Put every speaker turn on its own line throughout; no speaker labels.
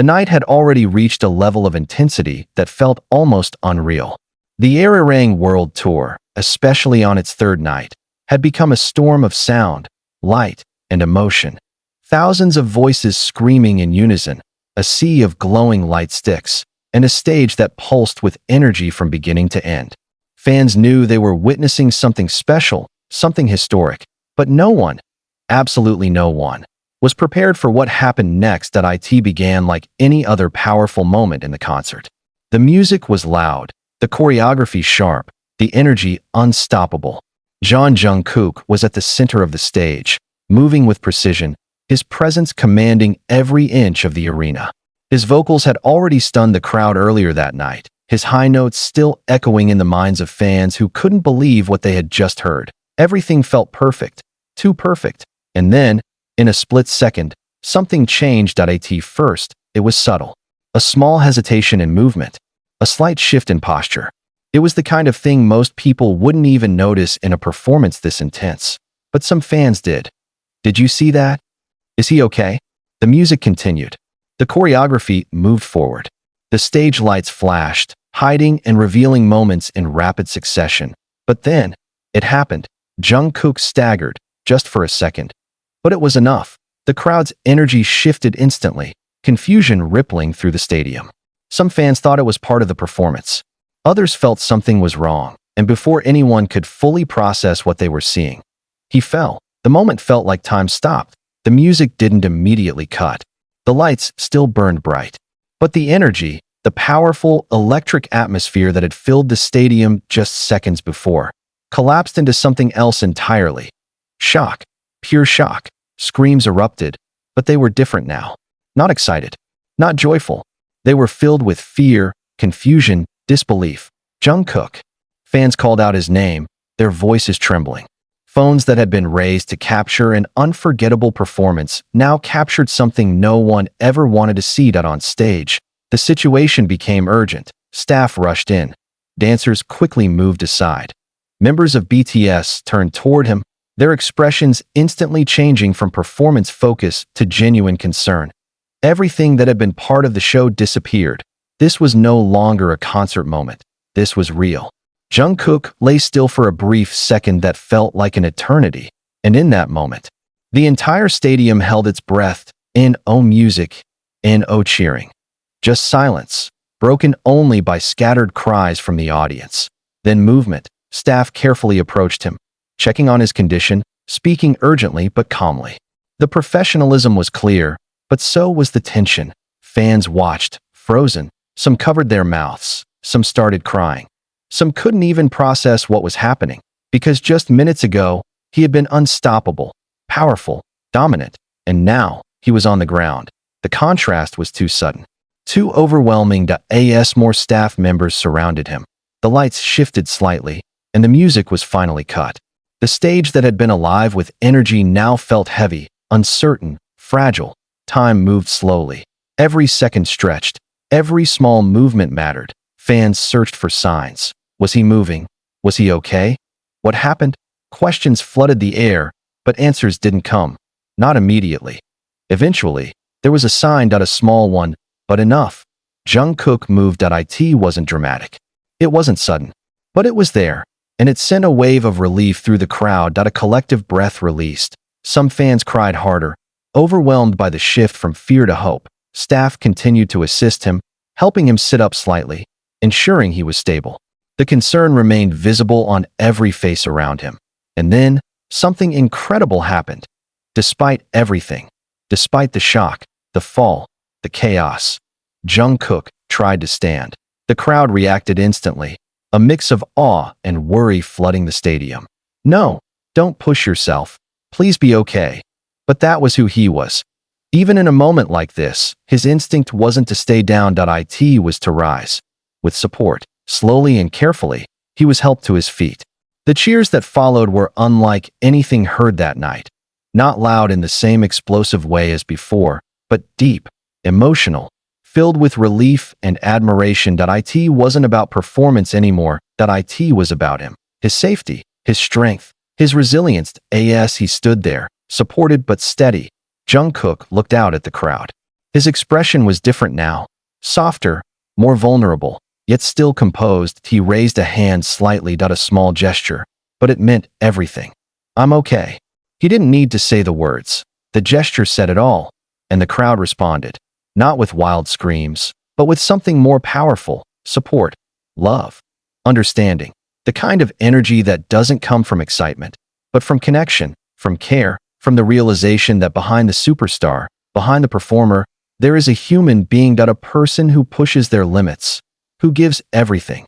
The night had already reached a level of intensity that felt almost unreal. The ARIRANG World Tour, especially on its third night, had become a storm of sound, light, and emotion. Thousands of voices screaming in unison, a sea of glowing light sticks, and a stage that pulsed with energy from beginning to end. Fans knew they were witnessing something special, something historic, but no one, absolutely no one, was prepared for what happened next. It began like any other powerful moment in the concert. The music was loud, the choreography sharp, the energy unstoppable. Jeon Jungkook was at the center of the stage, moving with precision, his presence commanding every inch of the arena. His vocals had already stunned the crowd earlier that night, his high notes still echoing in the minds of fans who couldn't believe what they had just heard. Everything felt perfect, too perfect. And then, in a split second, something changed. First, it was subtle. A small hesitation in movement, a slight shift in posture. It was the kind of thing most people wouldn't even notice in a performance this intense. But some fans did. Did you see that? Is he okay? The music continued. The choreography moved forward. The stage lights flashed, hiding and revealing moments in rapid succession. But then, it happened. Jungkook staggered, just for a second. But it was enough. The crowd's energy shifted instantly, confusion rippling through the stadium. Some fans thought it was part of the performance. Others felt something was wrong, and before anyone could fully process what they were seeing, he fell. The moment felt like time stopped. The music didn't immediately cut. The lights still burned bright. But the energy, the powerful, electric atmosphere that had filled the stadium just seconds before, collapsed into something else entirely. Shock. Pure shock. Screams erupted, but they were different now. Not excited. Not joyful. They were filled with fear, confusion, disbelief. Jungkook. Fans called out his name, their voices trembling. Phones that had been raised to capture an unforgettable performance now captured something no one ever wanted to see on stage. The situation became urgent. Staff rushed in. Dancers quickly moved aside. Members of BTS turned toward him, their expressions instantly changing from performance focus to genuine concern. Everything that had been part of the show disappeared. This was no longer a concert moment. This was real. Jungkook lay still for a brief second that felt like an eternity, and in that moment, the entire stadium held its breath, in music, in cheering. Just silence, broken only by scattered cries from the audience. Then movement. Staff carefully approached him, checking on his condition, speaking urgently but calmly. The professionalism was clear, but so was the tension. Fans watched, frozen. Some covered their mouths. Some started crying. Some couldn't even process what was happening, because just minutes ago, he had been unstoppable, powerful, dominant, and now he was on the ground. The contrast was too sudden, too overwhelming. More staff members surrounded him. The lights shifted slightly, and the music was finally cut. The stage that had been alive with energy now felt heavy, uncertain, fragile. Time moved slowly. Every second stretched. Every small movement mattered. Fans searched for signs. Was he moving? Was he okay? What happened? Questions flooded the air, but answers didn't come. Not immediately. Eventually, there was a sign. A small one, but enough. Jungkook moved. It wasn't dramatic. It wasn't sudden. But it was there, and it sent a wave of relief through the crowd. A collective breath released. Some fans cried harder, overwhelmed by the shift from fear to hope. Staff continued to assist him, helping him sit up slightly, ensuring he was stable. The concern remained visible on every face around him. And then, something incredible happened. Despite everything, despite the shock, the fall, the chaos, Jungkook tried to stand. The crowd reacted instantly, a mix of awe and worry flooding the stadium. No, don't push yourself. Please be okay. But that was who he was. Even in a moment like this, his instinct wasn't to stay down. It was to rise. With support, slowly and carefully, he was helped to his feet. The cheers that followed were unlike anything heard that night. Not loud in the same explosive way as before, but deep, emotional, filled with relief and admiration. It wasn't about performance anymore. It was about him, his safety, his strength, his resilience. As he stood there, supported but steady, Jungkook looked out at the crowd. His expression was different now, softer, more vulnerable, yet still composed. He raised a hand slightly, a small gesture, but it meant everything. "I'm okay." He didn't need to say the words. The gesture said it all, and the crowd responded, not with wild screams, but with something more powerful: support, love, understanding, the kind of energy that doesn't come from excitement, but from connection, from care, from the realization that behind the superstar, behind the performer, there is a human being, a person who pushes their limits, who gives everything,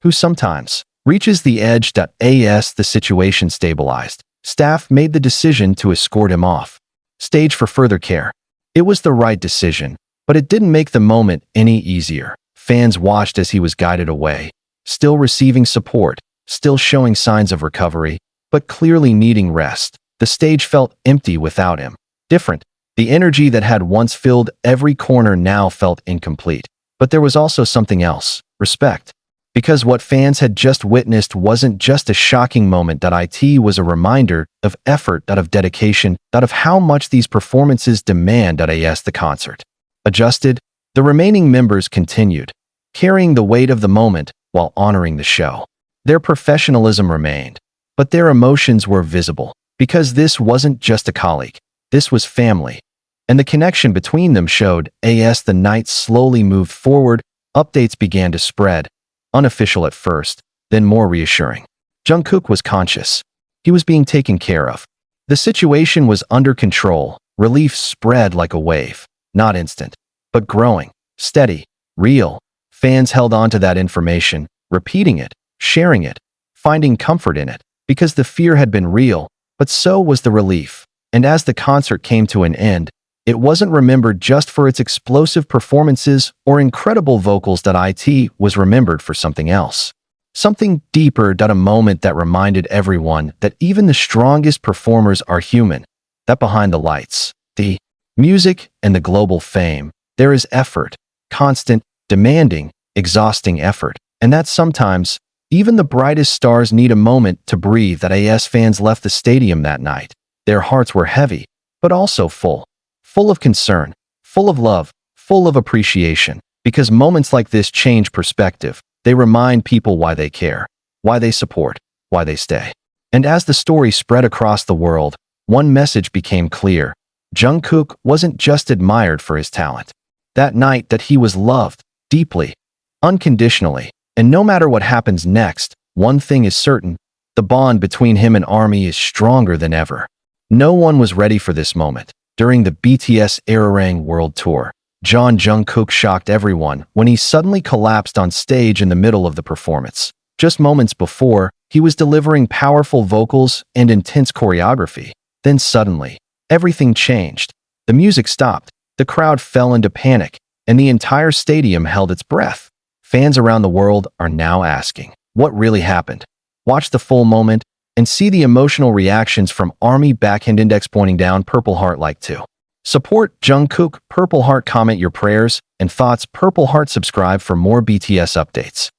who sometimes reaches the edge. As the situation stabilized, staff made the decision to escort him off stage for further care. It was the right decision, but it didn't make the moment any easier. Fans watched as he was guided away, still receiving support, still showing signs of recovery, but clearly needing rest. The stage felt empty without him. Different. The energy that had once filled every corner now felt incomplete. But there was also something else: respect. Because what fans had just witnessed wasn't just a shocking moment. It was a reminder of effort, of dedication, of how much these performances demand. As the concert adjusted, the remaining members continued, carrying the weight of the moment while honoring the show. Their professionalism remained, but their emotions were visible, because this wasn't just a colleague. This was family. And the connection between them showed. As the night slowly moved forward, updates began to spread, unofficial at first, then more reassuring. Jungkook was conscious. He was being taken care of. The situation was under control. Relief spread like a wave, not instant, but growing, steady, real. Fans held on to that information, repeating it, sharing it, finding comfort in it, because the fear had been real, but so was the relief. And as the concert came to an end, it wasn't remembered just for its explosive performances or incredible vocals. It was remembered for something else. Something deeper. A moment that reminded everyone that even the strongest performers are human. That behind the lights, the music, and the global fame, there is effort. Constant, demanding, exhausting effort. And that sometimes, even the brightest stars need a moment to breathe. As fans left the stadium that night, their hearts were heavy, but also full. Full of concern, full of love, full of appreciation. Because moments like this change perspective. They remind people why they care, why they support, why they stay. And as the story spread across the world, one message became clear. Jungkook wasn't just admired for his talent. That night, that he was loved, deeply, unconditionally. And no matter what happens next, one thing is certain: the bond between him and ARMY is stronger than ever. No one was ready for this moment. During the BTS ARIRANG World Tour, Jeon Jungkook shocked everyone when he suddenly collapsed on stage in the middle of the performance. Just moments before, he was delivering powerful vocals and intense choreography. Then suddenly, everything changed. The music stopped, the crowd fell into panic, and the entire stadium held its breath. Fans around the world are now asking, what really happened? Watch the full moment and see the emotional reactions from ARMY. Backhand index pointing down, purple heart, like to support Jungkook, purple heart. Comment your prayers and thoughts, purple heart. Subscribe for more BTS updates.